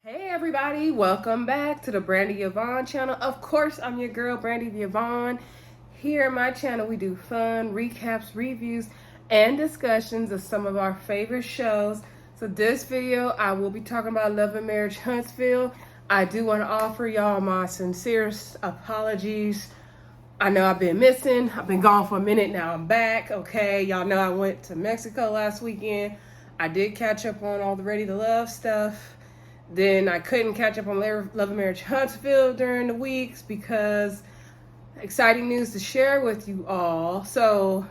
Hey everybody, welcome back to the Brandy Yvonne channel. Of course, I'm your girl, Brandy Yvonne. Here on my channel, we do fun recaps, reviews, and discussions of some of our favorite shows. So this video, I will be talking about Love and Marriage Huntsville. I do want to offer y'all my sincerest apologies. I know I've been missing. I've been gone for a minute, now I'm back, okay? Y'all know I went to Mexico last weekend. I did catch up on all the Ready to Love stuff. Then I couldn't catch up on Love and Marriage Huntsville during the weeks because exciting news to share with you all. So,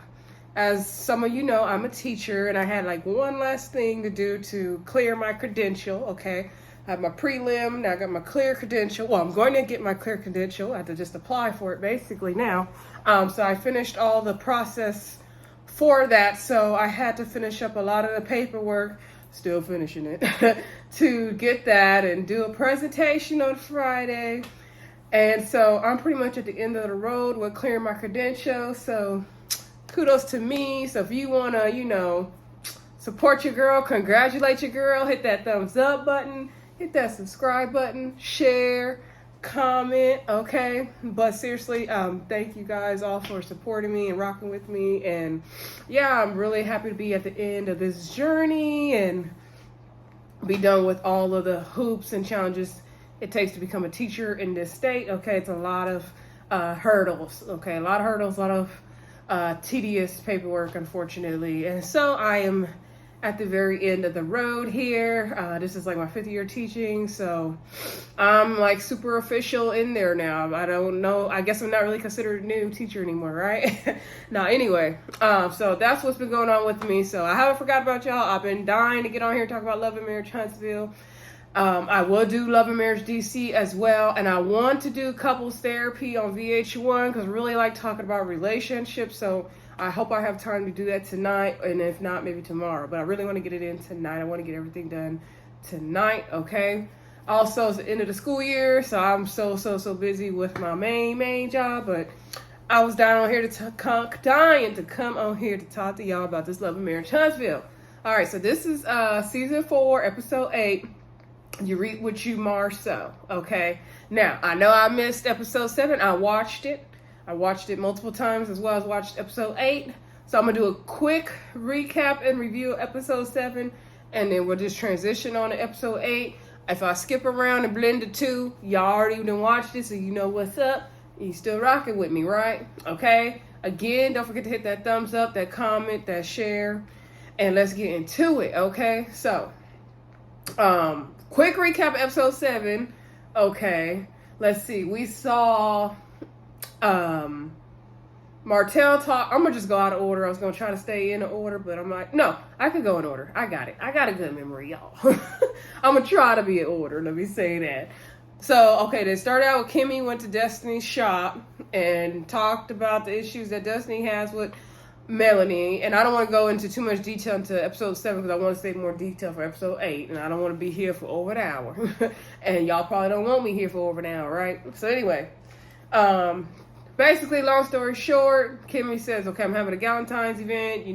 as some of you know, I'm a teacher and I had like one last thing to do to clear my credential, okay? I have my prelim, now I got my clear credential. Well, I'm going to get my clear credential. I have to just apply for it basically now. So I finished all the process for that. So I had to finish up a lot of the paperwork. Still finishing it to get that and do a presentation on Friday. And so I'm pretty much at the end of the road with clearing my credentials. So kudos to me. So if you want to, support your girl, congratulate your girl, hit that thumbs up button, hit that subscribe button, share, comment, okay? But seriously, thank you guys all for supporting me and rocking with me. And yeah, I'm really happy to be at the end of this journey and be done with all of the hoops and challenges it takes to become a teacher in this state. Okay, it's a lot of hurdles, okay? A lot of hurdles, a lot of tedious paperwork, unfortunately. And so I am at the very end of the road here. This is like my 5th year teaching, so I'm like super official in there now. I don't know, I guess I'm not really considered a new teacher anymore, right? Now, anyway, so that's what's been going on with me. So I haven't forgot about y'all. I've been dying to get on here and talk about Love and Marriage Huntsville. I will do Love and Marriage DC as well, and I want to do couples therapy on VH1 because I really like talking about relationships. So I hope I have time to do that tonight, and if not, maybe tomorrow. But I really want to get it in tonight. I want to get everything done tonight, okay? Also, it's the end of the school year, so I'm so busy with my main job. But I was dying to come on here to talk to y'all about this Love and Marriage Huntsville. All right, so this is season 4, episode 8. You read what you Marcel, okay? Now, I know I missed episode 7. I watched it multiple times as well as watched episode 8. So I'm going to do a quick recap and review of episode 7. And then we'll just transition on to episode 8. If I skip around and blend the two, y'all already done watched it, so you know what's up. You still rocking with me, right? Okay? Again, don't forget to hit that thumbs up, that comment, that share. And let's get into it, okay? So, quick recap of episode 7. Okay. Let's see. We saw Marcel talk. I'm gonna just go out of order. I was gonna try to stay in order, but I'm like, no, I can go in order. I got it. I got a good memory, y'all. I'm gonna try to be in order. Let me say that. So, okay, they started out with Kimmy went to Destiny's shop and talked about the issues that Destiny has with Melanie. And I don't want to go into too much detail into episode 7 because I want to save more detail for episode 8. And I don't want to be here for over an hour. And y'all probably don't want me here for over an hour, right? So anyway, basically, long story short, Kimmy says, okay, I'm having a Galentine's event.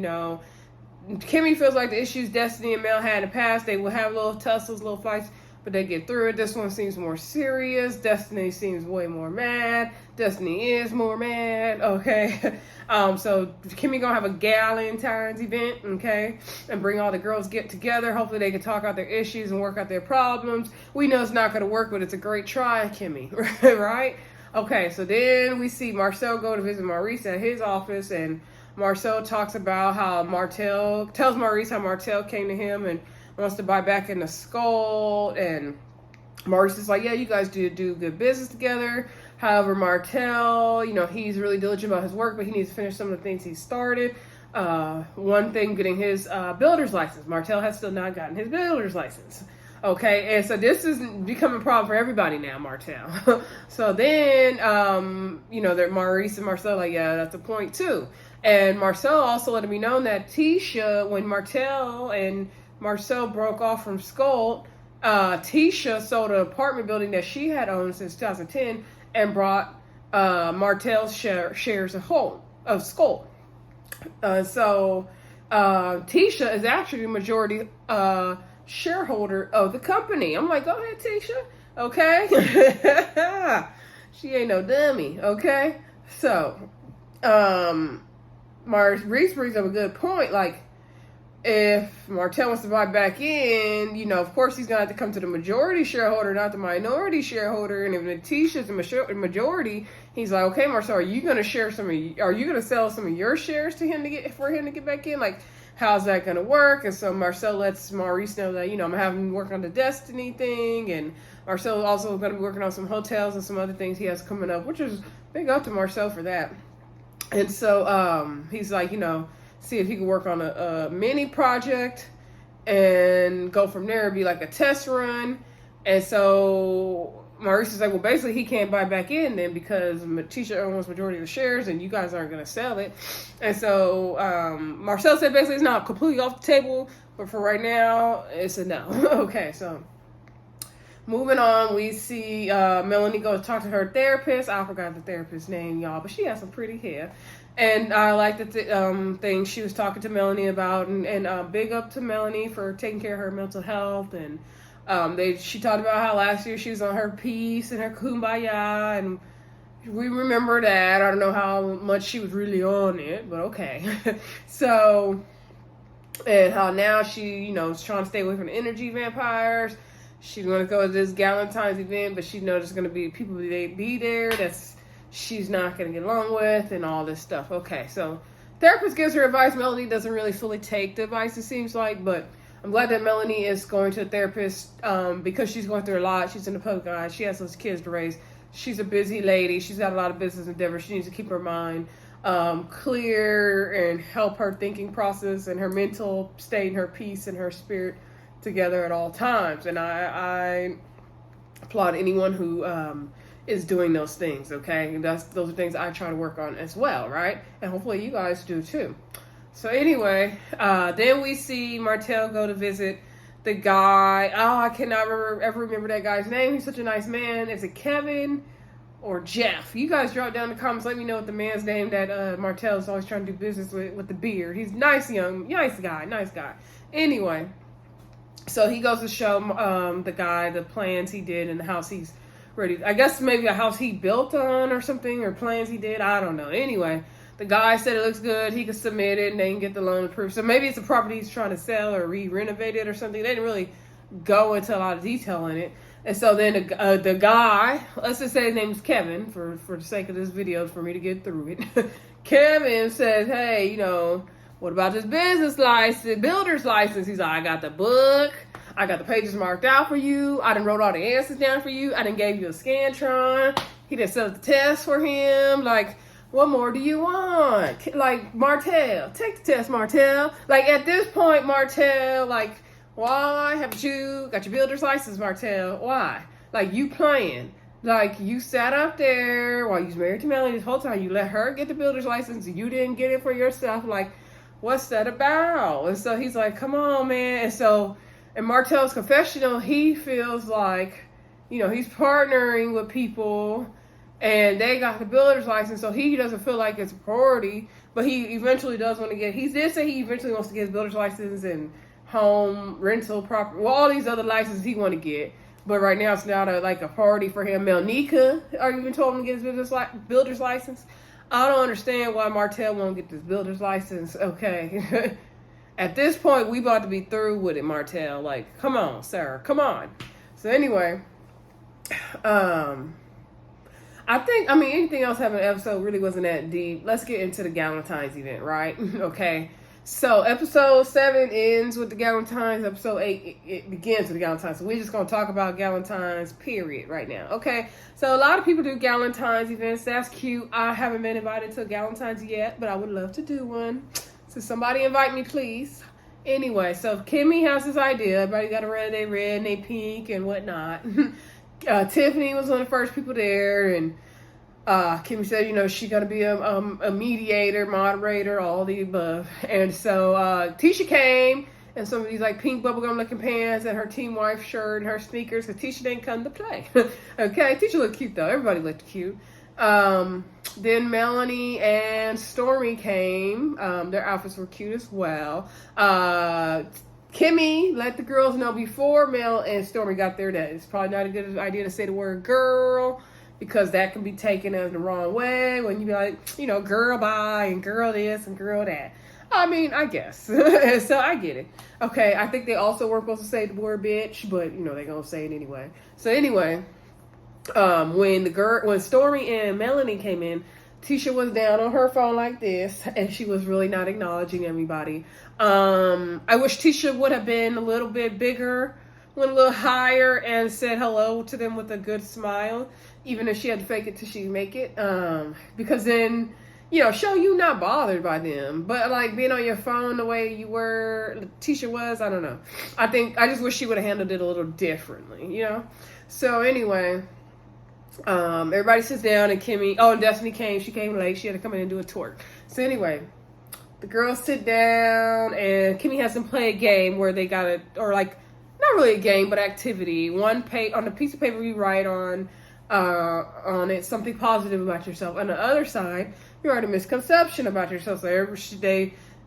Kimmy feels like the issues Destiny and Mel had in the past, they will have little tussles, little fights, but they get through it. This one seems more serious. Destiny seems way more mad. Destiny is more mad, okay? So Kimmy gonna have a Galentine's event, okay? And bring all the girls get together. Hopefully they can talk out their issues and work out their problems. We know it's not gonna work, but it's a great try, Kimmy, right? Okay, so then we see Marcel go to visit Maurice at his office, and Marcel talks about how tells Maurice how Marcel came to him and wants to buy back in the skull, and Maurice is like, yeah, you guys do good business together. However, Marcel, he's really diligent about his work, but he needs to finish some of the things he started. One thing, getting his builder's license. Marcel has still not gotten his builder's license. Okay, and so this is becoming a problem for everybody now, Marcel. So then, that Maurice and Marcel like, yeah, that's a point too. And Marcel also let it be known that Tisha, when Marcel and Marcel broke off from Skull, Tisha sold an apartment building that she had owned since 2010 and brought Martel's shares of Skull. So Tisha is actually the majority shareholder of the company. I'm like, go ahead, Tisha. Okay. She ain't no dummy. Okay. So, Reese brings up a good point. Like, if Marcel wants to buy back in, you know, of course he's gonna have to come to the majority shareholder, not the minority shareholder. And if Letitia's the majority, he's like, okay, Marcel, are you gonna share are you gonna sell some of your shares to him for him to get back in? Like, how's that gonna work? And so Marcel lets Maurice know that, you know, I'm having him work on the Destiny thing, and Marcel's also gonna be working on some hotels and some other things he has coming up, which is big up to Marcel for that. And so he's like, you know, see if he can work on a mini project and go from there. It'd be like a test run. And so Maurice is like, well, basically he can't buy back in then because Tisha owns majority of the shares and you guys aren't going to sell it. And so Marcel said basically it's not completely off the table, but for right now, it's a no. Okay, so moving on, we see Melanie go talk to her therapist. I forgot the therapist's name, y'all, but she has some pretty hair. And I like the thing she was talking to Melanie about, and big up to Melanie for taking care of her mental health. And she talked about how last year she was on her peace and her kumbaya, and we remember that. I don't know how much she was really on it, but okay. So, and how now she, you know, is trying to stay away from the energy vampires. She's going to go to this Galentine's event, but she knows there's going to be people that be there that's she's not going to get along with and all this stuff. Okay, so therapist gives her advice. Melanie doesn't really fully take the advice, it seems like, but I'm glad that Melanie is going to a therapist because she's going through a lot. She's in the public eye. She has those kids to raise. She's a busy lady. She's got a lot of business endeavors. She needs to keep her mind clear and help her thinking process and her mental state and her peace and her spirit together at all times. And I applaud anyone who is doing those things, okay? And those are things I try to work on as well, right? And hopefully you guys do too. So anyway, then we see Marcel go to visit the guy. Oh, I cannot ever remember that guy's name. He's such a nice man. Is it Kevin or Jeff? You guys drop down in the comments. Let me know what the man's name that Marcel is always trying to do business with the beard. He's nice guy. Anyway, so he goes to show the guy the plans he did and the house he's ready. I guess maybe a house he built on or something, or plans he did. I don't know. Anyway, the guy said it looks good. He can submit it and they can get the loan approved. So maybe it's a property he's trying to sell or re-renovate it or something. They didn't really go into a lot of detail in it. And so then the guy, let's just say his name is Kevin for the sake of this video for me to get through it. Kevin says, hey, you know, what about this business license, builder's license? He's like, I got the book. I got the pages marked out for you. I done wrote all the answers down for you. I done gave you a Scantron. He done set up the test for him. Like, what more do you want? Like, Marcel, take the test, Marcel. Like, at this point, Marcel, like, why haven't you got your builder's license, Marcel? Why? Like, you playing. Like, you sat up there while you was married to Melanie this whole time. You let her get the builder's license. You didn't get it for yourself. Like, what's that about? And so he's like, come on, man. And so in Marcel's confessional, he feels like, you know, he's partnering with people and they got the builder's license, so he doesn't feel like it's a priority, but he eventually does want to get, he did say he eventually wants to get his builder's license and home, rental, property, well, all these other licenses he want to get, but right now it's not like a priority for him. Melnika even told him to get his builder's license. I don't understand why Marcel won't get this builder's license, okay? At this point, we about to be through with it, Marcel. Like, come on, sir. Come on. So anyway, I mean, anything else happened in the episode really wasn't that deep. Let's get into the Galentine's event, right? Okay. So episode 7 ends with the Galentine's. Episode 8, it begins with the Galentine's. So we're just going to talk about Galentine's, period, right now. Okay. So a lot of people do Galentine's events. That's cute. I haven't been invited to a Galentine's yet, but I would love to do one. So somebody invite me, please. Anyway, so Kimmy has this idea. Everybody got to wear their red and their pink and whatnot. Tiffany was one of the first people there, and Kimmy said, you know, she's going to be a mediator, moderator, all the above. And so Tisha came in some of these like pink bubblegum looking pants and her team wife shirt and her sneakers, because Tisha didn't come to play. Okay, Tisha looked cute though. Everybody looked cute. Then Melanie and Stormy came. Their outfits were cute as well. Kimmy let the girls know before Mel and Stormy got there that it's probably not a good idea to say the word girl, because that can be taken as the wrong way when you be like, girl bye and girl this and girl that. I mean, I guess. So I get it. Okay, I think they also weren't supposed to say the word bitch, but they're gonna say it anyway. So anyway, when Stormy and Melanie came in, Tisha was down on her phone like this, and she was really not acknowledging everybody. I wish Tisha would have been a little bit bigger, went a little higher, and said hello to them with a good smile, even if she had to fake it till she make it. Because then, show you not bothered by them. But like being on your phone the way Tisha was, I don't know. I just wish she would have handled it a little differently, So anyway. Everybody sits down, and Kimmy, and Destiny came. She came late. She had to come in and do a twerk. So anyway, the girls sit down, and Kimmy has them play a game where they got not really a game, but activity. On the piece of paper you write on it something positive about yourself. On the other side, you write a misconception about yourself. So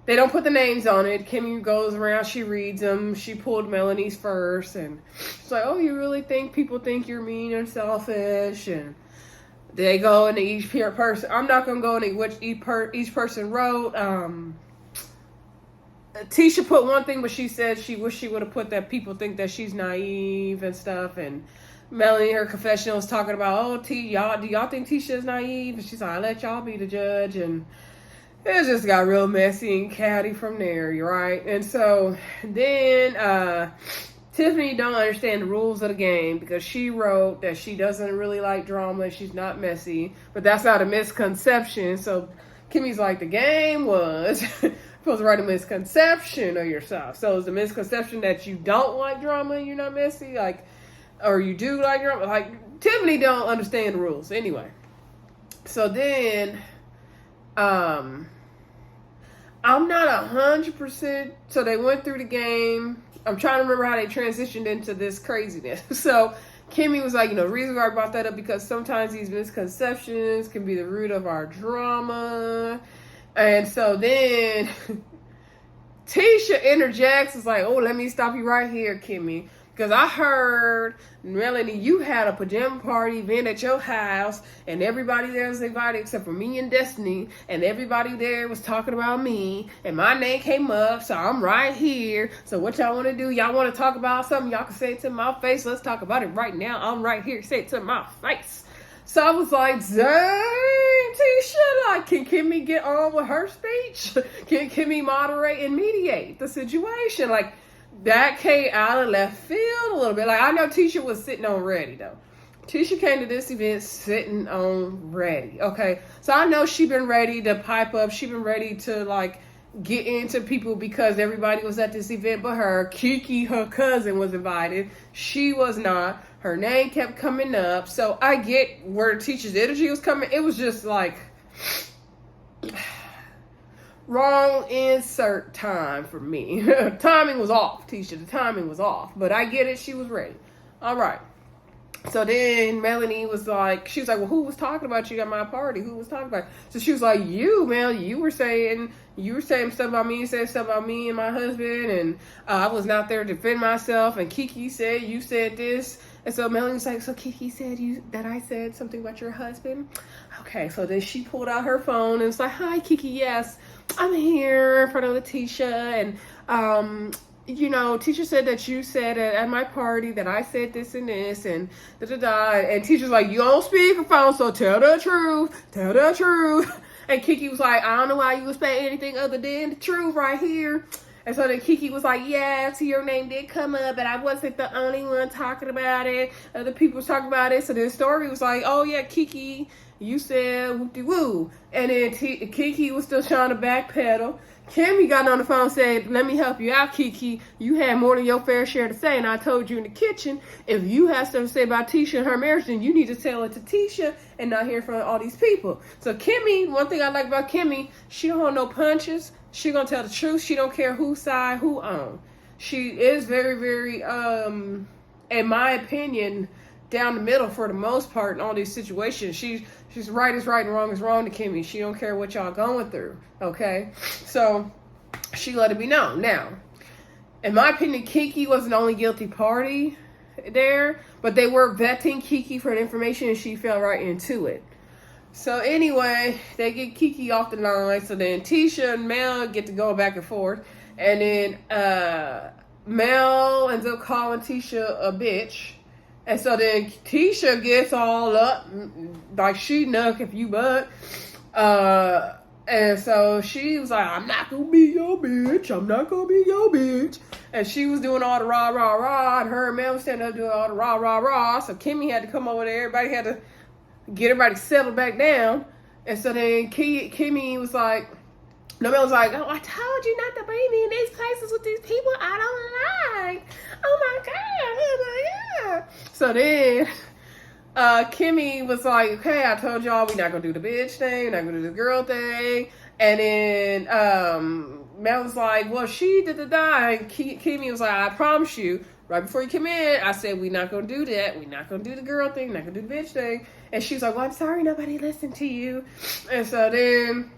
they don't put the names on it. Kimmy goes around, she reads them. She pulled Melanie's first, and she's like, "Oh, you really think people think you're mean and selfish?" And they go into each person. I'm not gonna go into which each person wrote. Tisha put one thing, but she said she wished she would have put that people think that she's naive and stuff. And Melanie, her confessional, was talking about, do y'all think Tisha's naive? And she's like, "I let y'all be the judge." And it just got real messy and catty from there, right? And so then Tiffany don't understand the rules of the game because she wrote that she doesn't really like drama. She's not messy, but that's not a misconception. So Kimmy's like, the game was supposed to write a misconception of yourself. So is the misconception that you don't like drama and you're not messy, or you do like drama? Like, Tiffany don't understand the rules anyway. So then, I'm not 100%. So they went through the game. I'm trying to remember how they transitioned into this craziness. So Kimmy was like, the reason why I brought that up because sometimes these misconceptions can be the root of our drama. And so then Tisha interjects. It's like, "Oh, let me stop you right here, Kimmy. Because I heard, Melanie, you had a pajama party event at your house, and everybody there was invited except for me and Destiny, and everybody there was talking about me, and my name came up, so I'm right here. So what y'all want to do? Y'all want to talk about something? Y'all can say it to my face. Let's talk about it right now. I'm right here. Say it to my face." So I was like, dang, Tisha, can Kimmy get on with her speech? Can Kimmy moderate and mediate the situation? That came out of left field a little bit. I know Tisha was sitting on ready, though. Tisha came to this event sitting on ready, okay? So I know she been ready to pipe up. She been ready to, get into people because everybody was at this event but her. Kiki, her cousin, was invited. She was not. Her name kept coming up. So I get where Tisha's energy was coming. It was just, wrong insert time for me. Timing was off, Tisha. The timing was off. But I get it. She was ready. All right. So then Melanie was like, well, who was talking about you at my party? Who was talking about you? So she was like, you, Mel, you were saying stuff about me, you said stuff about me and my husband, and I was not there to defend myself, and Kiki said, you said this. And so Melanie was like, so Kiki said that I said something about your husband? Okay, so then she pulled out her phone and was like, hi, Kiki, yes, I'm here in front of Letitia, and Tisha said that you said at my party that I said this and this and da-da-da. And Tisha's like, you on speakerphone, so tell the truth. And Kiki was like, I don't know why you would say anything other than the truth right here. And so then Kiki was like, yeah, so your name did come up, but I wasn't the only one talking about it. Other people was talking about it. So then Story was like, oh yeah, Kiki, you said whoop-de-woo. And then Kiki was still trying to backpedal. Kimmy got on the phone and said, let me help you out, Kiki. You had more than your fair share to say, and I told you in the kitchen, if you have stuff to say about Tisha and her marriage, then you need to tell it to Tisha and not hear from all these people. So Kimmy, one thing I like about Kimmy, she don't hold no punches. She gonna tell the truth. She don't care whose side, who on. She is very, very, in my opinion, down the middle for the most part in all these situations. She's right is right and wrong is wrong to Kimmy. She don't care what y'all going through, okay? So she let it be known. Now, in my opinion, Kiki wasn't the only guilty party there, but they were vetting Kiki for the information, and she fell right into it. So anyway, they get Kiki off the line. So then Tisha and Mel get to go back and forth. And then Mel ends up calling Tisha a bitch. And so then Tisha gets all up, like she knuck if you but. And so she was like, I'm not going to be your bitch. I'm not going to be your bitch. And she was doing all the rah, rah, rah. And her and Mel was standing up doing all the rah, rah, rah. So Kimmy had to come over there. Everybody had to get everybody settled back down. And so then Kimmy was like, Mel was like, oh, I told you not to bring me in these places with these people I don't like. Oh my God. So then Kimmy was like, okay, I told y'all we're not going to do the bitch thing. We're not going to do the girl thing. And then Mel was like, well, she did the die. And Kimmy was like, I promise you, right before you come in, I said, we're not going to do that. We're not going to do the girl thing. We're not going to do the bitch thing. And she was like, well, I'm sorry nobody listened to you. And so then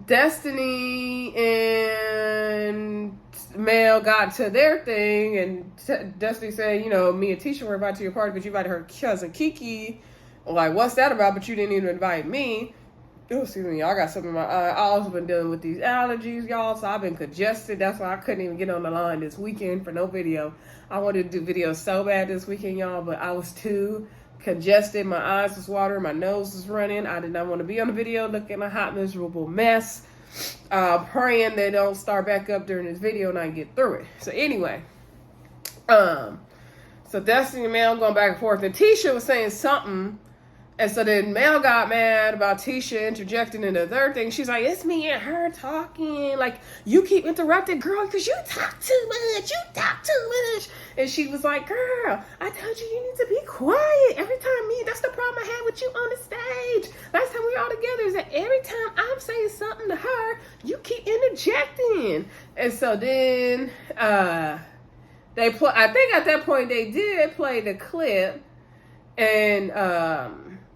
Destiny and Mel got to their thing, and Destiny said, you know, me and Tisha were invited to your party, but you invited her cousin Kiki. Like, what's that about? But you didn't even invite me. Oh, excuse me, y'all got something in my eye. I also been dealing with these allergies, y'all, so I've been congested. That's why I couldn't even get on the line this weekend for no video. I wanted to do videos so bad this weekend, y'all, but I was too congested. My eyes was watering, my nose was running. I did not want to be on the video looking a hot, miserable mess. Praying they don't start back up during this video and I get through it. So anyway, so Destiny and Mel going back and forth, and Tisha was saying something. And so then Mel got mad about Tisha interjecting into their thing. She's like, it's me and her talking. Like, you keep interrupting, girl, because you talk too much. You talk too much. And she was like, girl, I told you need to be quiet. Every time that's the problem I had with you on the stage. Last time we were all together is that every time I'm saying something to her, you keep interjecting. And so then I think at that point they did play the clip. And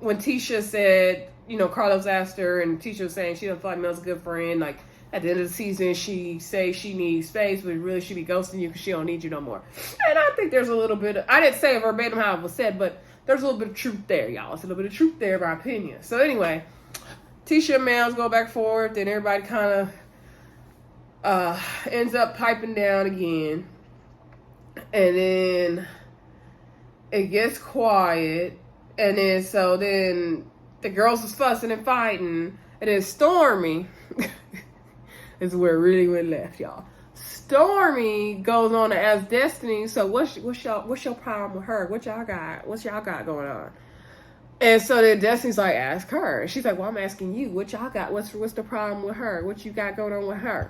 when Tisha said, you know, Carlos asked her, and Tisha was saying she doesn't feel like Mel's a good friend. Like, at the end of the season, she say she needs space, but really she be ghosting you because she don't need you no more. And I think there's a little bit of, I didn't say it verbatim how it was said, but there's a little bit of truth there, y'all. It's a little bit of truth there, in my opinion. So anyway, Tisha and Mel's go back and forth, and everybody kind of ends up piping down again. And then it gets quiet. And then the girls was fussing and fighting. And then Stormy is where it really went left, y'all. Stormy goes on to ask Destiny, so what's your problem with her? What y'all got going on? And so then Destiny's like, ask her. She's like, well, I'm asking you, what y'all got? What's the problem with her? What you got going on with her?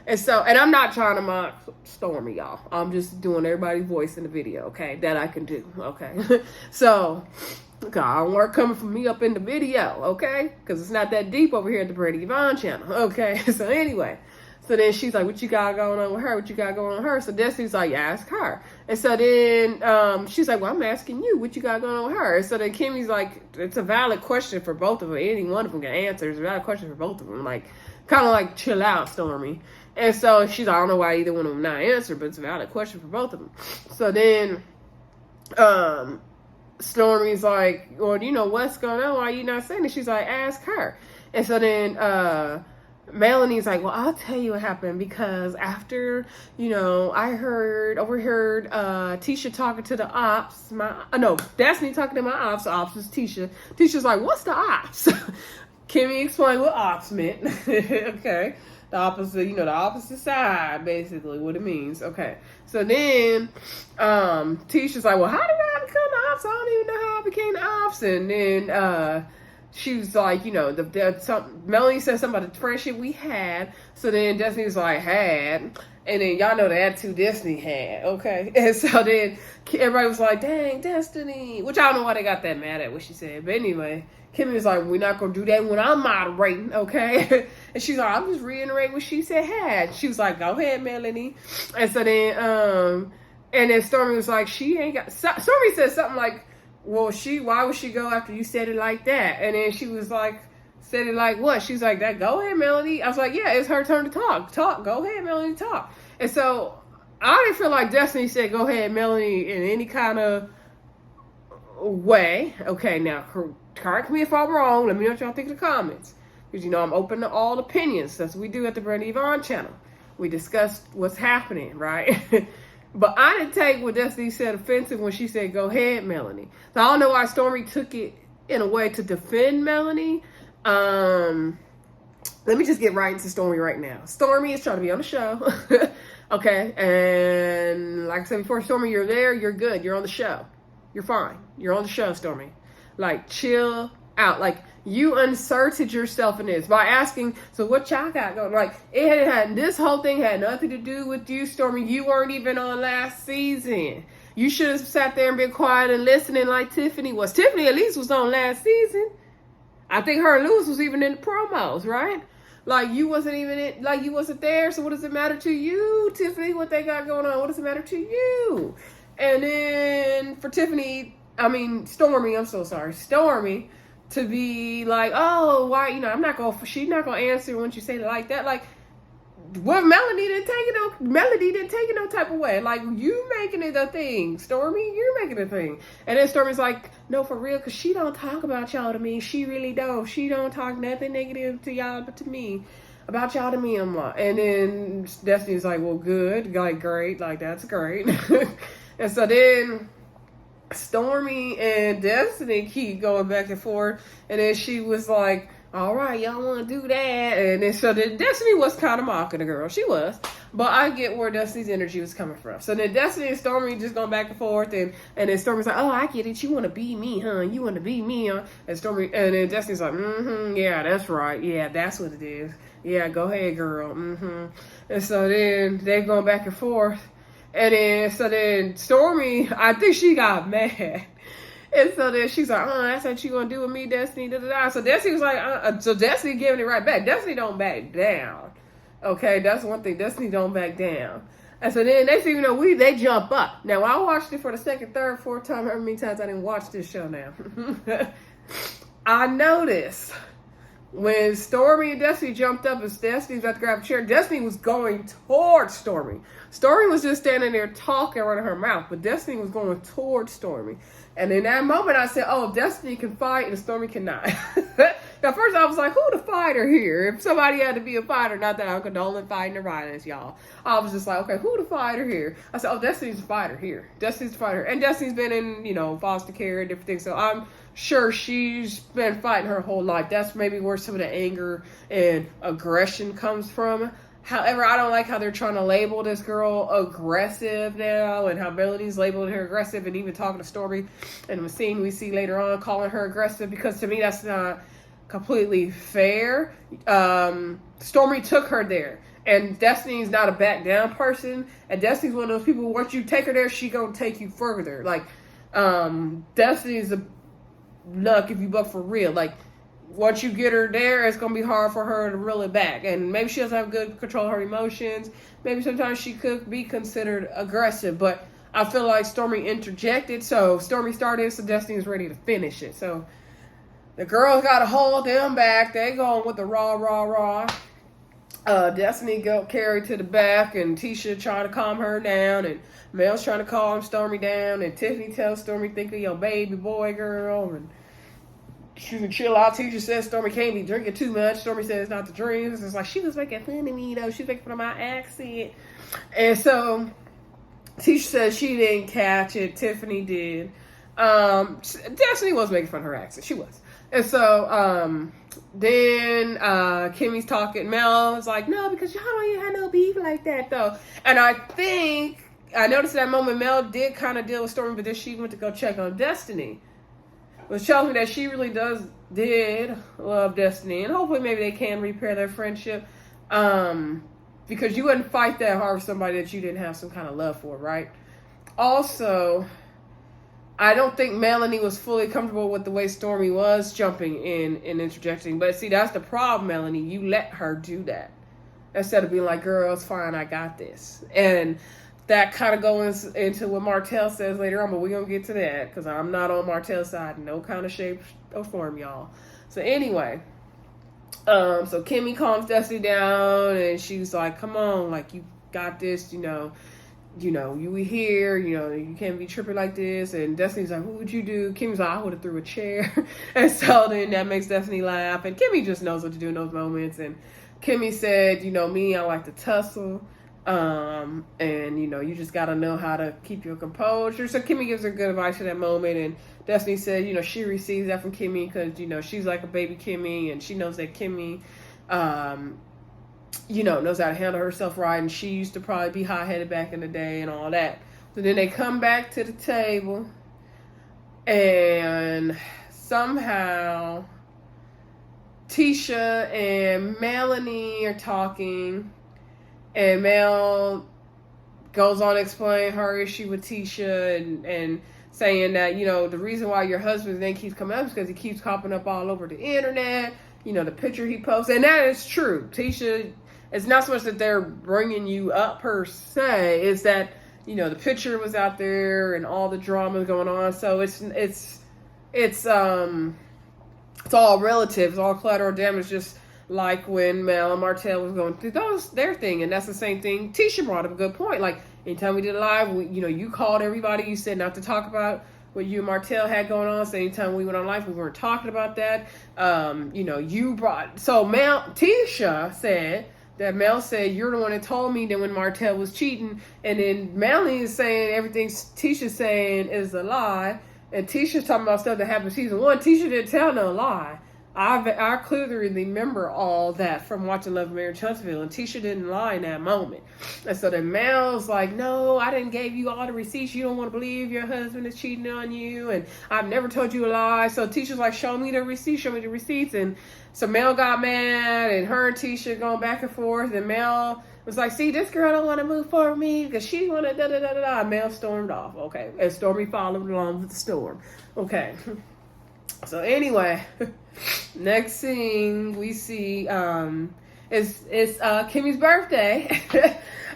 And I'm not trying to mock Stormy, y'all. I'm just doing everybody's voice in the video, okay? That I can do, okay? So, God, don't work coming from me up in the video, okay? Because it's not that deep over here at the Brady Yvonne channel, okay? So anyway, so then she's like, what you got going on with her? What you got going on with her? So Destiny's like, ask her. And so then she's like, well, I'm asking you, what you got going on with her? And so then Kimmy's like, it's a valid question for both of them. Any one of them can answer. It's a valid question for both of them. Like, kind of like, chill out, Stormy. And so she's like, I don't know why either one of them not answer, but it's a valid question for both of them. So then Stormy's like, well, you know, what's going on? Why are you not saying it? She's like, ask her. And so then Melanie's like, well, I'll tell you what happened, because after, you know, I overheard Tisha talking to the ops. Destiny talking to my ops. The ops is Tisha. Tisha's like, what's the ops? Kimmy explained what ops meant. Okay. The opposite side, basically, what it means. Okay. So then Tisha's like, well, how did I become the ops? I don't even know how I became the ops. And then she was like, you know, Melanie said something about the friendship we had. So then Destiny was like, had. And then y'all know the attitude Destiny had, okay? And so then everybody was like, dang, Destiny. Which I don't know why they got that mad at what she said. But anyway, Kimmy was like, we're not going to do that when I'm moderating, okay? And she's like, I'm just reiterating what she said had. She was like, go ahead, Melanie. And so then, and then Stormy was like, she ain't got, Stormy said something like, well, why would she go after you said it like that? And then she was like, said it like, what? She's like, that. Go ahead, Melanie. I was like, yeah, it's her turn to talk. Talk. Go ahead, Melanie, talk. And so I didn't feel like Destiny said, go ahead, Melanie, in any kind of way. Okay, now, correct me if I'm wrong. Let me know what y'all think in the comments. Because, I'm open to all opinions. That's what we do at the Brandy Yvonne channel. We discuss what's happening, right? But I didn't take what Destiny said offensive when she said, go ahead, Melanie. So I don't know why Stormy took it in a way to defend Melanie. Let me just get right into Stormy right now. Stormy is trying to be on the show. Okay, and like I said before, Stormy, you're there, you're good, you're on the show. You're fine. You're on the show, Stormy. Like, chill out. Like, you inserted yourself in this by asking, so what y'all got going? Like, this whole thing had nothing to do with you, Stormy. You weren't even on last season. You should have sat there and been quiet and listening like Tiffany was. Tiffany at least was on last season. I think her and Lewis was even in the promos, right? Like, you wasn't even in, like, you wasn't there, so what does it matter to you, Tiffany, what they got going on? What does it matter to you? And then for Stormy, I'm so sorry, Stormy, to be like, oh, why, she's not gonna answer when you say it like that. Like, well, Melody didn't take it no type of way. Like, you making it a thing, Stormy, you're making it a thing. And then Stormy's like, no, for real, because she don't talk about y'all to me. She really don't. She don't talk nothing negative to y'all but to me. About y'all to me, I'm like. And then Destiny's like, well, good, like, great, like, that's great. And so then Stormy and Destiny keep going back and forth. And then she was like, all right, y'all want to do that. And then so then Destiny was kind of mocking the girl. She was. But I get where Destiny's energy was coming from. So then Destiny and Stormy just going back and forth. And then Stormy's like, oh, I get it. You want to be me, huh? You want to be me, huh? And then Destiny's like, yeah, that's right. Yeah, that's what it is. Yeah, go ahead, girl. And so then they going back and forth. And then Stormy, I think she got mad. And so then she's like, that's what you gonna do with me, Destiny, da-da-da. So Destiny was like, so Destiny giving it right back. Destiny don't back down. Okay, that's one thing. Destiny don't back down. And so then next thing you know, they jump up. Now, I watched it for the second, third, fourth time, however many times I didn't watch this show now. I noticed when Stormy and Destiny jumped up and Destiny was about to grab a chair, Destiny was going towards Stormy. Stormy was just standing there talking running her mouth, but Destiny was going towards Stormy. And in that moment, I said, oh, Destiny can fight and Stormy cannot. Now, first I was like, who the fighter here? If somebody had to be a fighter, not that I'm condoling fighting or violence, y'all. I was just like, okay, who the fighter here? I said, oh, Destiny's the fighter here. Destiny's the fighter. And Destiny's been in, foster care and different things. So I'm sure she's been fighting her whole life. That's maybe where some of the anger and aggression comes from. However, I don't like how they're trying to label this girl aggressive now, and how Melody's labeling her aggressive, and even talking to Stormy and the scene we see later on calling her aggressive, because to me that's not completely fair. Stormy took her there, and Destiny's not a back down person, and Destiny's one of those people, once you take her there, she gonna take you further. Like, Destiny's a luck if you buck for real. Like, once you get her there, it's going to be hard for her to reel it back. And maybe she doesn't have good control of her emotions. Maybe sometimes she could be considered aggressive. But I feel like Stormy interjected. So Stormy started, so Destiny was ready to finish it. So the girls got to hold them back. They going with the rah. Destiny got carried to the back, and Tisha trying to calm her down. And Mel's trying to calm Stormy down. And Tiffany tells Stormy, think of your baby boy, girl. And she can chill out. Tisha says Stormy can't be drinking too much. Stormy says not to drink. It's like, she was making fun of me, though. She was making fun of my accent. And so Tisha says she didn't catch it. Tiffany did. Destiny was making fun of her accent. She was. And so then Kimmy's talking. Mel was like, no, because y'all don't even have no beef like that, though. And I noticed at that moment Mel did kind of deal with Stormy, but then she went to go check on Destiny, which tells me that she really did love Destiny, and hopefully maybe they can repair their friendship, because you wouldn't fight that hard with somebody that you didn't have some kind of love for, right? Also, I don't think Melanie was fully comfortable with the way Stormy was jumping in and interjecting, but see, that's the problem, Melanie. You let her do that instead of being like, girl, it's fine, I got this. And that kind of goes into what Marcel says later on, but we're going to get to that, because I'm not on Marcel's side in no kind of shape or form, y'all. So anyway, So Kimmy calms Destiny down, and she's like, "Come on, like you got this, you were here, you can't be tripping like this." And Destiny's like, "What would you do?" Kimmy's like, "I would have threw a chair." And so then that makes Destiny laugh, and Kimmy just knows what to do in those moments. And Kimmy said, "Me, I like to tussle, and you just got to know how to keep your composure." So Kimmy gives her good advice for that moment, and Destiny said, she receives that from Kimmy because she's like a baby Kimmy, and she knows that Kimmy, knows how to handle herself right, and she used to probably be hot-headed back in the day and all that. So then they come back to the table, and somehow Tisha and Melanie are talking, and Mel goes on to explain her issue with Tisha and saying that, the reason why your husband's name keeps coming up is because he keeps popping up all over the internet, the picture he posts. And that is true. Tisha, it's not so much that they're bringing you up per se, it's that, the picture was out there and all the drama going on. So it's all relative. It's all collateral damage, just like when Mel and Marcel was going through their thing. And that's the same thing. Tisha brought up a good point. Like, anytime we did a live, you called everybody. You said not to talk about what you and Marcel had going on. So anytime we went on live, we weren't talking about that. Tisha said that Mel said, "You're the one that told me that when Marcel was cheating." And then Melanie is saying everything Tisha's saying is a lie. And Tisha's talking about stuff that happened in season 1. Tisha didn't tell no lie. I clearly remember all that from watching Love, Marriage Huntsville, and Tisha didn't lie in that moment. And so then Mel's like, "No, I didn't give you all the receipts. You don't want to believe your husband is cheating on you, and I've never told you a lie." So Tisha's like, "Show me the receipts." And so Mel got mad, and her and Tisha going back and forth, and Mel was like, "See, this girl don't want to move forward with me because she want to da-da-da-da-da." Mel stormed off, okay? And Stormy followed along with the storm, okay? So anyway, next thing we see is Kimmy's birthday,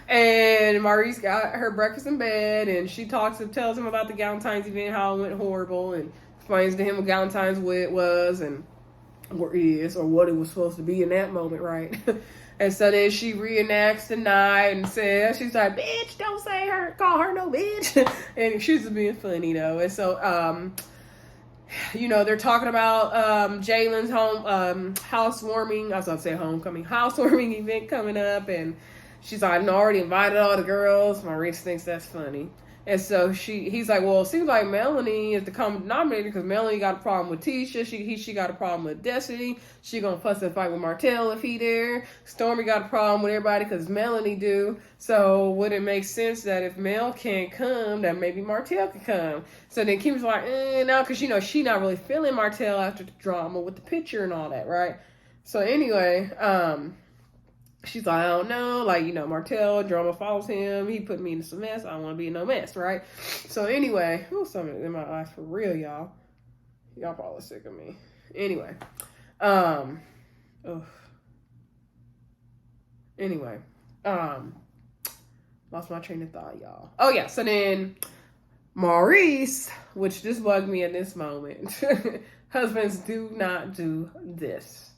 and Maurice got her breakfast in bed, and she tells him about the Galentine's event, how it went horrible, and explains to him what Galentine's was and what it was supposed to be in that moment, right? And so then she reenacts the night and says, she's like, "Bitch, don't call her no bitch." And she's just being funny though. And so they're talking about Jalen's housewarming. I was about to say homecoming, housewarming event coming up, and she's like, "I've already invited all the girls." Maurice thinks that's funny, and so he's like, "Well, it seems like Melanie is the common denominator because Melanie got a problem with Tisha. She got a problem with Destiny. She gonna fuss and fight with Martell if he there. Stormy got a problem with everybody because Melanie do. So would it make sense that if Mel can't come, that maybe Martell can come?" So then Kim's like, no, because she not really feeling Martell after the drama with the picture and all that, right? So anyway, she's like, "I don't know, Martell, drama follows him. He put me in some mess. I don't want to be in no mess, right?" So anyway, something in my eyes for real, y'all. Y'all probably sick of me. Anyway, lost my train of thought, y'all. Oh yeah, so then Maurice, which just bugged me in this moment. Husbands do not do this.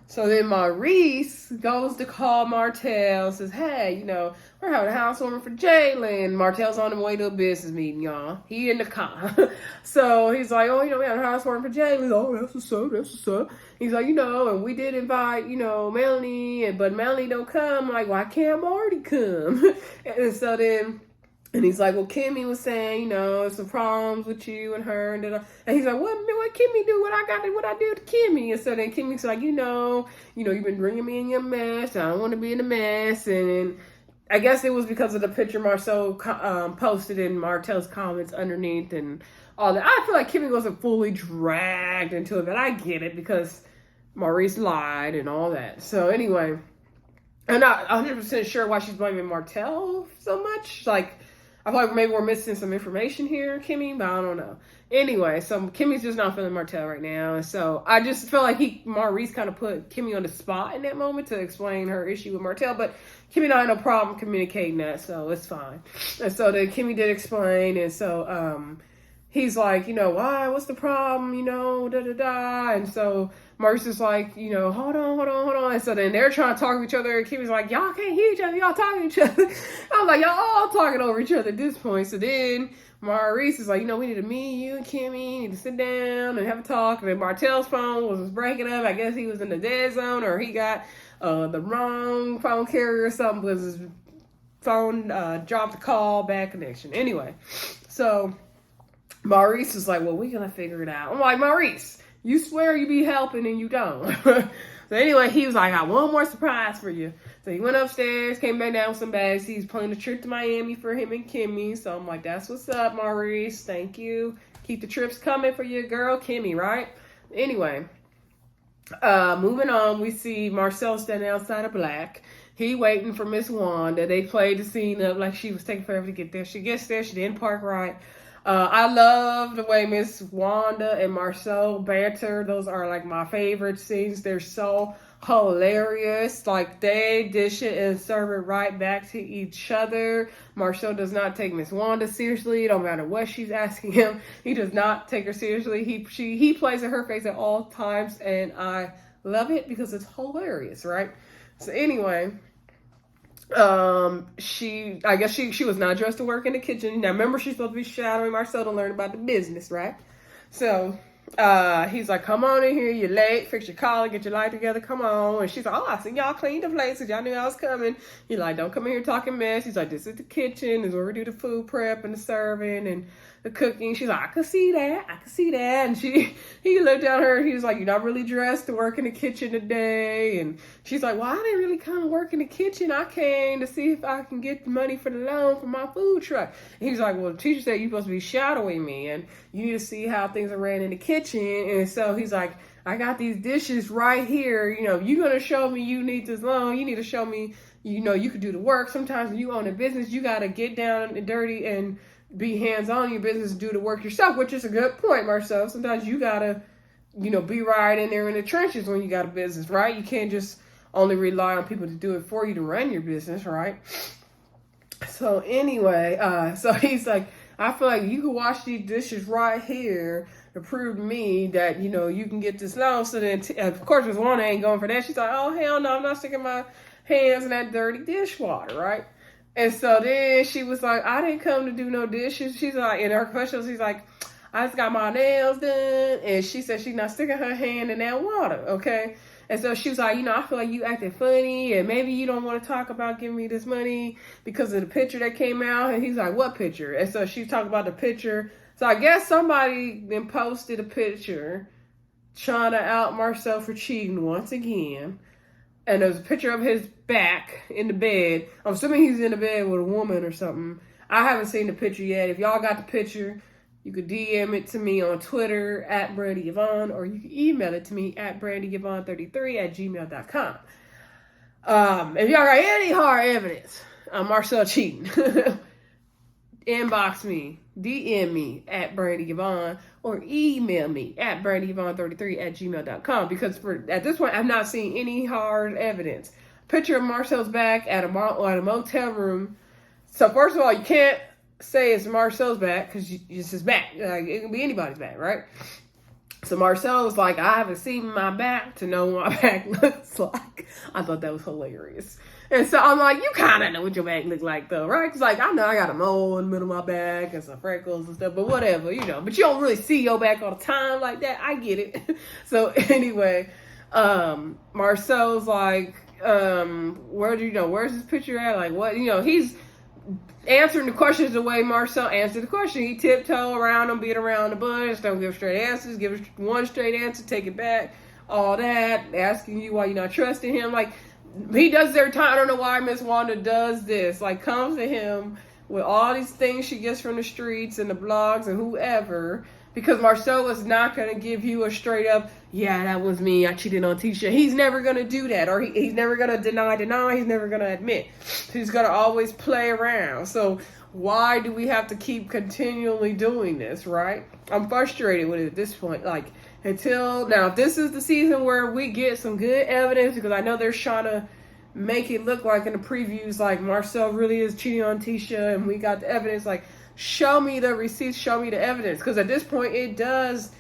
So then Maurice goes to call Martell, says, "Hey, we're having a housewarming for Jalen." Martell's on the way to a business meeting, y'all. He in the car. So he's like, "Oh, we have a housewarming for Jalen." "Oh, that's what's up. He's like, and we did invite, Melanie, but Melanie don't come." I'm like, "Why can't Marty come?" And so then, and he's like, "Well, Kimmy was saying, some problems with you and her." And he's like, what Kimmy do? What I did to Kimmy? And so then Kimmy's like, you've been bringing me in your mess. I don't want to be in a mess. And I guess it was because of the picture Marcel posted in Martell's comments underneath and all that. I feel like Kimmy wasn't fully dragged into it, but I get it because Maurice lied and all that. So anyway, I'm not 100% sure why she's blaming Martell so much. I feel like maybe we're missing some information here, Kimmy, but I don't know. Anyway, so Kimmy's just not feeling Martell right now. And so I just feel like Maurice kind of put Kimmy on the spot in that moment to explain her issue with Martell. But Kimmy and I had no problem communicating that, so it's fine. And so then Kimmy did explain. And so he's like, why? What's the problem? Da-da-da. And so Maurice is like, hold on. And so then they're trying to talk to each other. And Kimmy's like, y'all can't hear each other. Y'all talking to each other. I was like, y'all all talking over each other at this point. So then Maurice is like, we need to meet you and Kimmy. Need to sit down and have a talk. And then Martel's phone was breaking up. I guess he was in the dead zone, or he got the wrong phone carrier or something, because his phone dropped the call, bad connection. Anyway, so Maurice is like, well, we're going to figure it out. I'm like, Maurice, you swear you be helping and you don't. So anyway, he was like, I got one more surprise for you. So he went upstairs, came back down with some bags. He's planning a trip to Miami for him and Kimmy. So I'm like, that's what's up, Maurice. Thank you. Keep the trips coming for your girl, Kimmy, right? Anyway, moving on, we see Marcel standing outside of Black. He waiting for Miss Wanda. They played the scene up like she was taking forever to get there. She gets there. She didn't park right. I love the way Miss Wanda and Marcel banter. Those are like my favorite scenes. They're so hilarious. Like, they dish it and serve it right back to each other. Marcel does not take Miss Wanda seriously. No matter what she's asking him, he does not take her seriously. He plays in her face at all times, and I love it because it's hilarious, right? So anyway, I guess she was not dressed to work in the kitchen. Now remember, she's supposed to be shadowing Marcel to learn about the business, right? So he's like, come on in here, you're late, fix your collar, get your life together, come on. And she's like, oh, I seen y'all clean the places, y'all knew I was coming. He's like, don't come in here talking mess. He's like, this is the kitchen, this is where we do the food prep and the serving and the cooking. She's like, I can see that. And he looked at her, he was like, you're not really dressed to work in the kitchen today. And she's like, well, I didn't really come to work in the kitchen. I came to see if I can get the money for the loan for my food truck. And he's like, well, the teacher said you're supposed to be shadowing me and you need to see how things are ran in the kitchen. And so he's like, I got these dishes right here. You're going to show me you need this loan. You need to show me, you can do the work. Sometimes when you own a business, you got to get down and dirty and be hands-on in your business and do the work yourself, which is a good point, Marcel. Sometimes you got to, be right in there in the trenches when you got a business, right? You can't just only rely on people to do it for you to run your business, right? So anyway, so he's like, I feel like you can wash these dishes right here to prove to me that, you can get this loan. So then, of course, Miss Wanda ain't going for that. She's like, oh, hell no, I'm not sticking my hands in that dirty dishwater, right? And so then she was like, I didn't come to do no dishes. She's like, in her questions, she's like, I just got my nails done. And she said she's not sticking her hand in that water, okay? And so she was like, I feel like you acting funny, and maybe you don't want to talk about giving me this money because of the picture that came out. And he's like, what picture? And so she's talking about the picture. So I guess somebody then posted a picture trying to out Marcel for cheating once again. And there's a picture of his back in the bed. I'm assuming he's in the bed with a woman or something. I haven't seen the picture yet. If y'all got the picture, you could DM it to me on Twitter at Brandy Yvonne, or you can email it to me at brandyyvonne33@gmail.com. If y'all got any hard evidence on Marcel cheating, inbox me, DM me at Brandy Yvonne, or email me at brandyyvonne33@gmail.com, because at this point, I've not seen any hard evidence. Picture of Marcel's back at a motel room. So first of all, you can't say it's Marcel's back because it's his back. Like, it can be anybody's back, right? So Marcel was like, I haven't seen my back to know what my back looks like. I thought that was hilarious. And so I'm like, you kind of know what your back look like though, right? It's like, I know I got a mole in the middle of my back and some freckles and stuff, but whatever, but you don't really see your back all the time like that. I get it. So anyway, Marcel's like, where's this picture at? Like, what, he's answering the questions the way Marcel answered the question. He tiptoe around them, beat around the bush, don't give straight answers, give one straight answer, take it back, all that, asking you why you're not trusting him. Like, he does it every time. I don't know why Miss Wanda does this. Like, comes to him with all these things she gets from the streets and the blogs and whoever, because Marcel is not going to give you a straight up, yeah, that was me, I cheated on Tisha. He's never going to do that, or he's never going to deny, he's never going to admit. He's going to always play around. So why do we have to keep continually doing this, right? I'm frustrated with it at this point. Like, until now, if this is the season where we get some good evidence, because I know they're trying to make it look like in the previews, like Marcel really is cheating on Tisha, and we got the evidence. Like, show me the receipts, show me the evidence, because at this point it does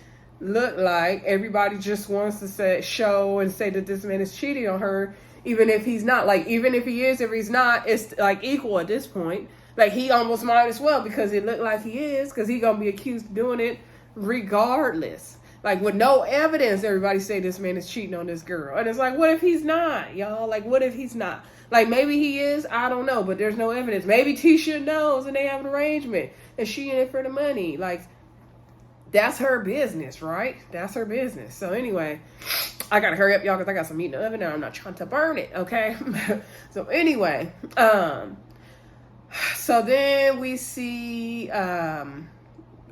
look like everybody just wants to show and say that this man is cheating on her, even if he's not. Like, even if he is, if he's not, it's like equal at this point. Like, he almost might as well, because it looked like he is, because he gonna be accused of doing it regardless. Like, with no evidence, everybody say this man is cheating on this girl. And it's like, what if he's not, y'all? Like, what if he's not? Like, maybe he is, I don't know, but there's no evidence. Maybe Tisha knows and they have an arrangement and she in it for the money. Like, that's her business, right? That's her business. So anyway, I gotta hurry up, y'all, because I got some meat in the oven now. I'm not trying to burn it, okay? So anyway, so then we see, they're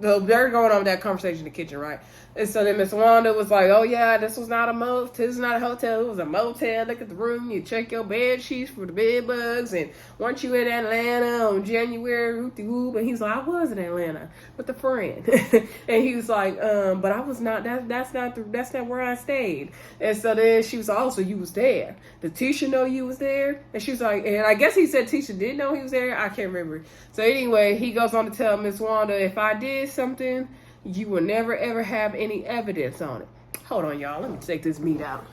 going on with that conversation in the kitchen, right? And so then Miss Wanda was like, oh yeah, this was not a motel, this is not a hotel, it was a motel. Look at the room, you check your bed sheets for the bed bugs, and weren't you in Atlanta on January, and he's like, I was in Atlanta with a friend. And he was like, but I was not, that's not where I stayed. And so then she was like, oh, so you was there. Did Tisha know you was there? And she was like, and I guess he said Tisha didn't know he was there, I can't remember. So anyway, he goes on to tell Miss Wanda, if I did something, you will never ever have any evidence on it. Hold on, y'all. Let me take this meat out.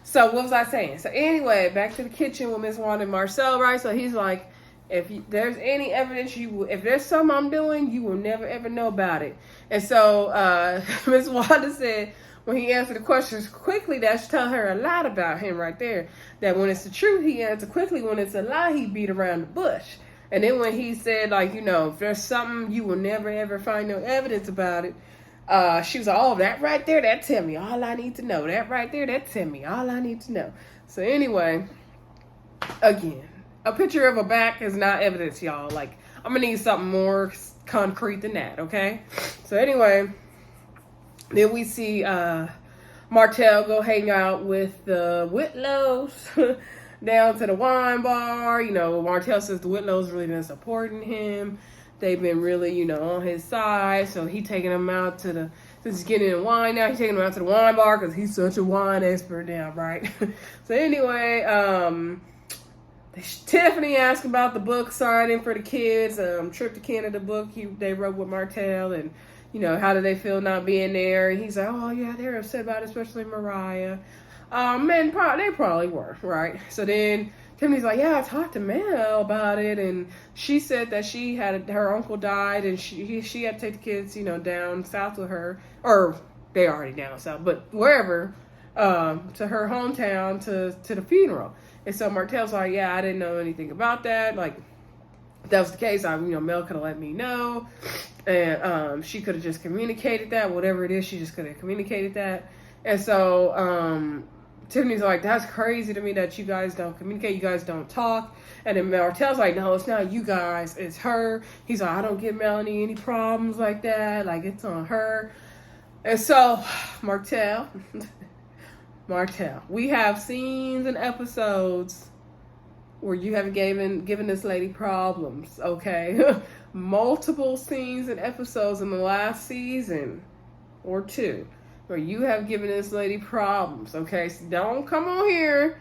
So what was I saying? So anyway, back to the kitchen with Miss Wanda and Marcel, right? So he's like, if there's any evidence, if there's something I'm doing, you will never ever know about it. And so Miss Wanda said, when he answered the questions quickly, that should tell her a lot about him right there. That when it's the truth, he answered quickly. When it's a lie, he beat around the bush. And then when he said, like, you know, if there's something, you will never, ever find no evidence about it. She was like, oh, that right there, that tell me all I need to know. That right there, that tell me all I need to know. So anyway, again, a picture of a back is not evidence, y'all. Like, I'm going to need something more concrete than that, okay? So anyway, then we see Marcel go hang out with the Whitlows. Down to the wine bar. You know, Marcel says the Whitlows really been supporting him. They've been really, you know, on his side. So he taking them out to the, since he's getting in wine now, he's taking them out to the wine bar because he's such a wine expert now, right? So anyway, Tiffany asked about the book signing for the kids. Trip to Canada book they wrote with Marcel, and you know, how do they feel not being there? And he's like, oh yeah, they're upset about it, especially Mariah. They probably were, right? So then Tiffany's like, yeah, I talked to Mel about it, and she said that her uncle died, and she had to take the kids, you know, down south with her, or they already down south, but wherever, to her hometown to the funeral. And so Martel's like, yeah, I didn't know anything about that. Like, if that was the case, Mel could have let me know, and she could have just communicated that. Whatever it is, she just could have communicated that. And so Tiffany's like, that's crazy to me that you guys don't communicate, you guys don't talk. And then Martel's like, no, it's not you guys, it's her. He's like, I don't give Melanie any problems like that, like it's on her. And so Martel, we have scenes and episodes where you have given this lady problems, okay? Multiple scenes and episodes in the last season or two where you have given this lady problems, okay? So don't come on here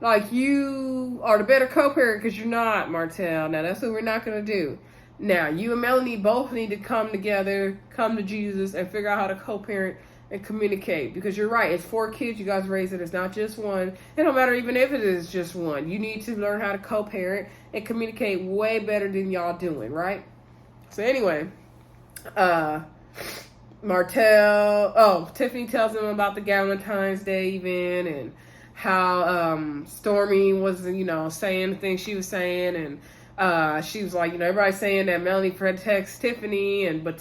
like you are the better co-parent, because you're not, Martel. Now, that's what we're not going to do. Now, you and Melanie both need to come together, come to Jesus, and figure out how to co-parent and communicate. Because you're right, it's 4 kids you guys raised, it. It's not just one. It don't matter even if it is just one. You need to learn how to co-parent and communicate way better than y'all doing, right? So anyway, Tiffany tells him about the Galentine's Day event and how Stormy was, you know, saying the things she was saying, and she was like, you know, everybody's saying that Melanie protects Tiffany, but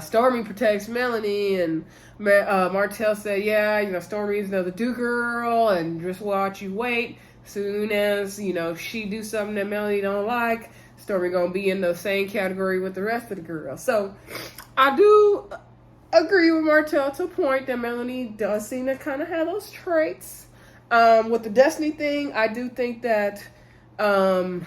Stormy protects Melanie, and Martel said, yeah, you know, Stormy's another do girl, and just watch you wait. Soon as, you know, she do something that Melanie don't like, Stormy gonna be in the same category with the rest of the girls. So I do agree with Martel to a point that Melanie does seem to kind of have those traits. With the Destiny thing, I do think that I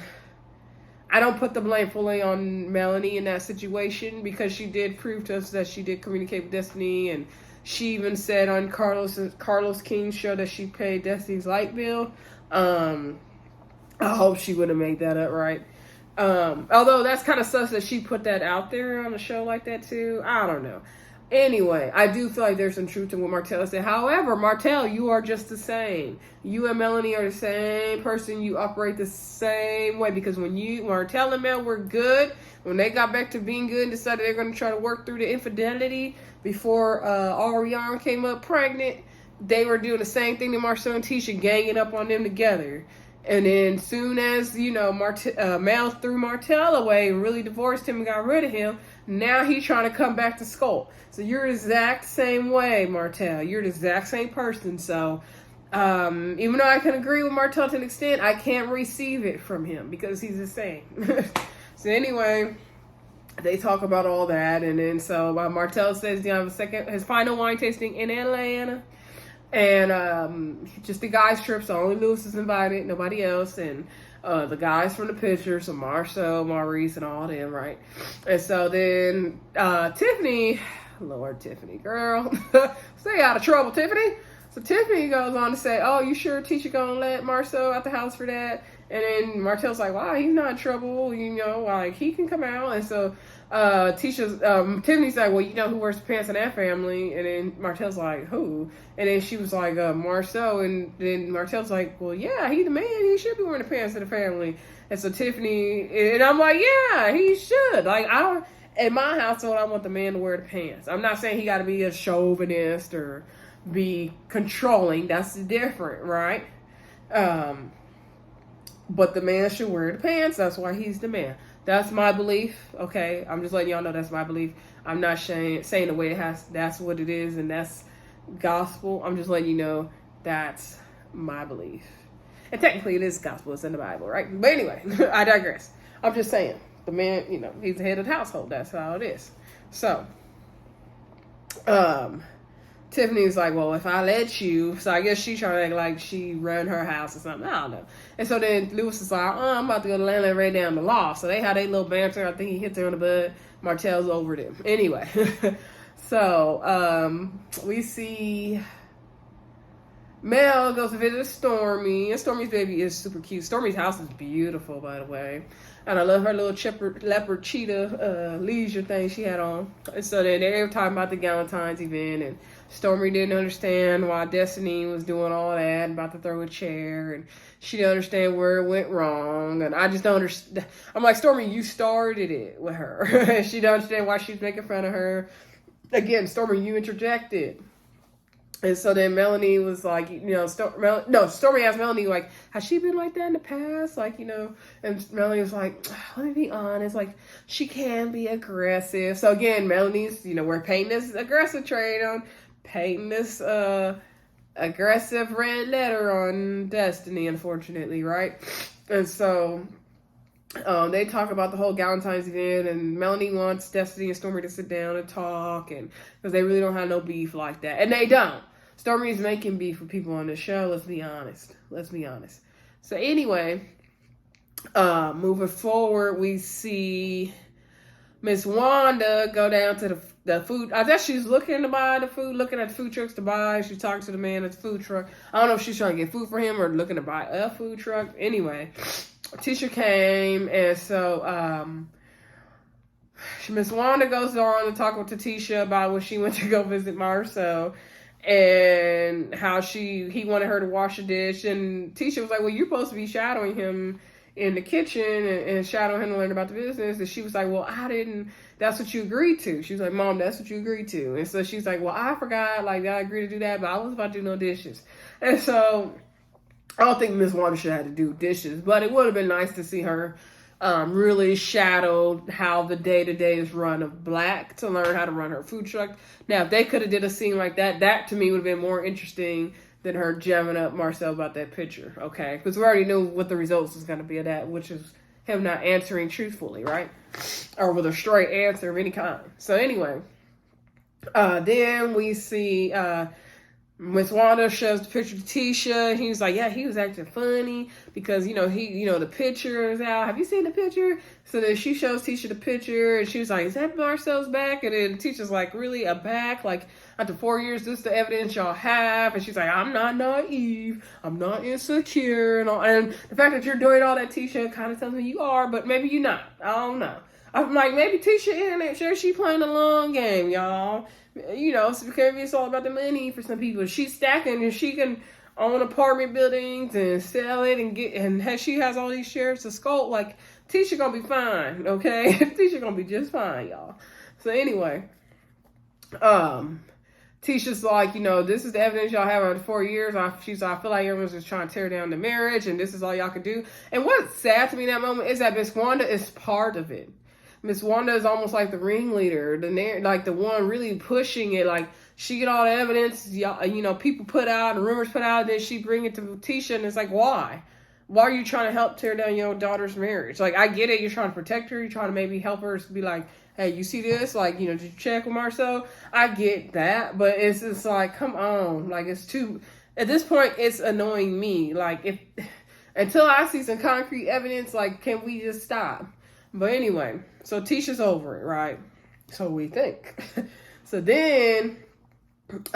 don't put the blame fully on Melanie in that situation, because she did prove to us that she did communicate with Destiny, and she even said on Carlos King's show that she paid Destiny's light bill. I hope she would have made that up right. Although that's kind of sus that she put that out there on a show like that too. I don't know. Anyway, I do feel like there's some truth in what Marcel said. However, Marcel, you are just the same. You and Melanie are the same person. You operate the same way, because when Marcel and Mel were good, when they got back to being good and decided they're going to try to work through the infidelity before Ariane came up pregnant, they were doing the same thing to Marcel and Tisha, ganging up on them together. And then soon as, Mel threw Marcel away, really divorced him and got rid of him, now he's trying to come back to Skull. So you're the exact same way, Marcel. You're the exact same person. So even though I can agree with Marcel to an extent, I can't receive it from him because he's the same. So anyway, they talk about all that. And then so Marcel says he's going to have his final wine tasting in Atlanta. And just the guys' trip, so only Lewis is invited, nobody else. And the guys from the picture, so Marcel, Maurice, and all them, right? And so then Tiffany, Lord, Tiffany, girl, stay out of trouble, Tiffany. So Tiffany goes on to say, oh, you sure Tisha gonna let Marcel out the house for that? And then Marcel's like, wow, he's not in trouble, like he can come out. And so Tiffany's like, well, you know who wears pants in that family? And then Marcel's like, who? And then she was like, Marcel. And then Marcel's like, well, yeah, he's the man. He should be wearing the pants in the family. And so Tiffany, and I'm like, yeah, he should. Like, in my household, I want the man to wear the pants. I'm not saying he got to be a chauvinist or be controlling. That's different, right? But the man should wear the pants. That's why he's the man. That's my belief, okay? I'm just letting y'all know that's my belief. I'm not saying the way it has, that's what it is, and that's gospel. I'm just letting you know that's my belief. And technically it is gospel. It's in the Bible, right? But anyway, I digress. I'm just saying, the man, he's the head of the household. That's how it is. So, Tiffany's like, well, if I let you, so I guess she's trying to act like she run her house or something. I don't know. And so then Lewis is like, I'm about to go to Landland right down the loft. So they had a little banter. I think he hits her on the butt. Marcel's over them. Anyway, so we see Mel goes to visit Stormy. And Stormy's baby is super cute. Stormy's house is beautiful, by the way. And I love her little leopard cheetah leisure thing she had on. And so then they were talking about the Galentine's event, and Stormy didn't understand why Destiny was doing all that, about to throw a chair, and she didn't understand where it went wrong. And I just don't understand. I'm like, Stormy, you started it with her. She don't understand why she's making fun of her. Again, Stormy, you interjected. And so then Melanie was like, Stormy asked Melanie, like, has she been like that in the past? Like, and Melanie was like, let me be honest, like, she can be aggressive. So again, Melanie's, we're painting this aggressive trait on, painting this aggressive red letter on Destiny, unfortunately, right? And so they talk about the whole Galentine's event, and Melanie wants Destiny and Stormy to sit down and talk, and because they really don't have no beef like that. And they don't. Stormy's making beef for people on the show. Let's be honest. So anyway, moving forward, we see Miss Wanda go down to the food. I guess she's looking to buy the food, looking at the food trucks to buy. She's talking to the man at the food truck. I don't know if she's trying to get food for him or looking to buy a food truck. Anyway, Tisha came, and so Miss Wanda goes on to talk with Tisha about when she went to go visit Marcel, and how he wanted her to wash a dish. And Tisha was like, well, you're supposed to be shadowing him in the kitchen and shadowing him to learn about the business. And she was like, well, that's what you agreed to. She was like, Mom, that's what you agreed to. And so she's like, well, I forgot, like, I agreed to do that, but I was about to do no dishes. And so I don't think Miss Wanda should have to do dishes, but it would have been nice to see her really shadowed how the day-to-day is run of Black, to learn how to run her food truck. Now, if they could have did a scene like that, that to me would have been more interesting than her jamming up Marcel about that picture, okay? Because we already knew what the results was going to be of that, which is him not answering truthfully, right? Or with a straight answer of any kind. So anyway, then we see Miss Wanda shows the picture to Tisha, and he's like, yeah, he was acting funny because, the picture is out. Have you seen the picture? So then she shows Tisha the picture, and she was like, is that Marcel's back? And then Tisha's like, really, a back? Like, after 4 years, this is the evidence y'all have. And she's like, I'm not naive. I'm not insecure. And all. And the fact that you're doing all that, Tisha, kind of tells me you are, but maybe you're not. I don't know. I'm like, maybe Tisha in sure she playing a long game, y'all. You know, maybe it's all about the money for some people. She's stacking and she can own apartment buildings and sell it and she has all these shares of Scope. Like, Tisha gonna be fine, okay? Tisha gonna be just fine, y'all. So anyway, Tisha's like, you know, this is the evidence y'all have over 4 years. She's like, I feel like everyone's just trying to tear down the marriage, and this is all y'all can do. And what's sad to me in that moment is that Miss Wanda is part of it. Miss Wanda is almost like the ringleader, like the one really pushing it. Like, she get all the evidence, you know, people put out and rumors put out, and then she bring it to Tisha, and it's like, why? Why are you trying to help tear down your daughter's marriage? Like, I get it. You're trying to protect her. You're trying to maybe help her be like, hey, you see this? Like, you know, did you check with Marcel? I get that. But it's just like, come on. Like, it's too, at this point, it's annoying me. Like, until I see some concrete evidence, like, can we just stop? But anyway, so Tisha's over it, right? So we think. So then,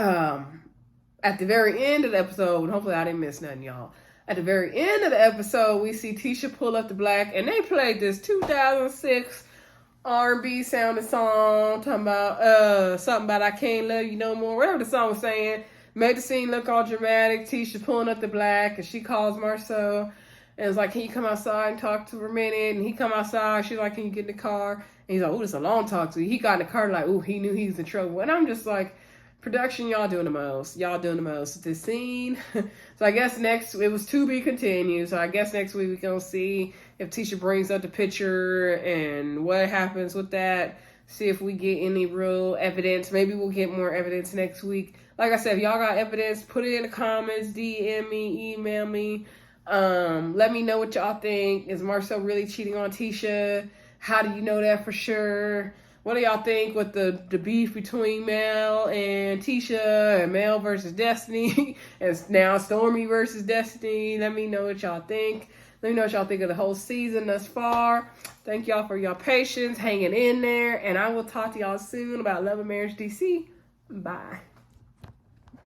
at the very end of the episode, hopefully I didn't miss nothing, y'all. At the very end of the episode, we see Tisha pull up the black, and they played this 2006 R&B sounding song, talking about something about I can't love you no more, whatever the song was saying. Made the scene look all dramatic. Tisha pulling up the black, and she calls Marcel, and it's like, can you come outside and talk to her a minute? And he come outside. She's like, can you get in the car? And he's like, oh, it's a long talk to you. He got in the car like, oh, he knew he was in trouble. And I'm just like, production, y'all doing the most. Y'all doing the most. This scene. So I guess it was to be continued. So I guess next week we're going to see if Tisha brings up the picture and what happens with that. See if we get any real evidence. Maybe we'll get more evidence next week. Like I said, if y'all got evidence, put it in the comments, DM me, email me. Let me know what y'all think. Is Marcel really cheating on Tisha? How do you know that for sure? What do y'all think with the beef between Mel and Tisha, and Mel versus Destiny, and now Stormy versus Destiny? Let me know what y'all think. Let me know what y'all think of the whole season thus far. Thank y'all for your patience, hanging in there, and I will talk to y'all soon about Love and Marriage DC. Bye.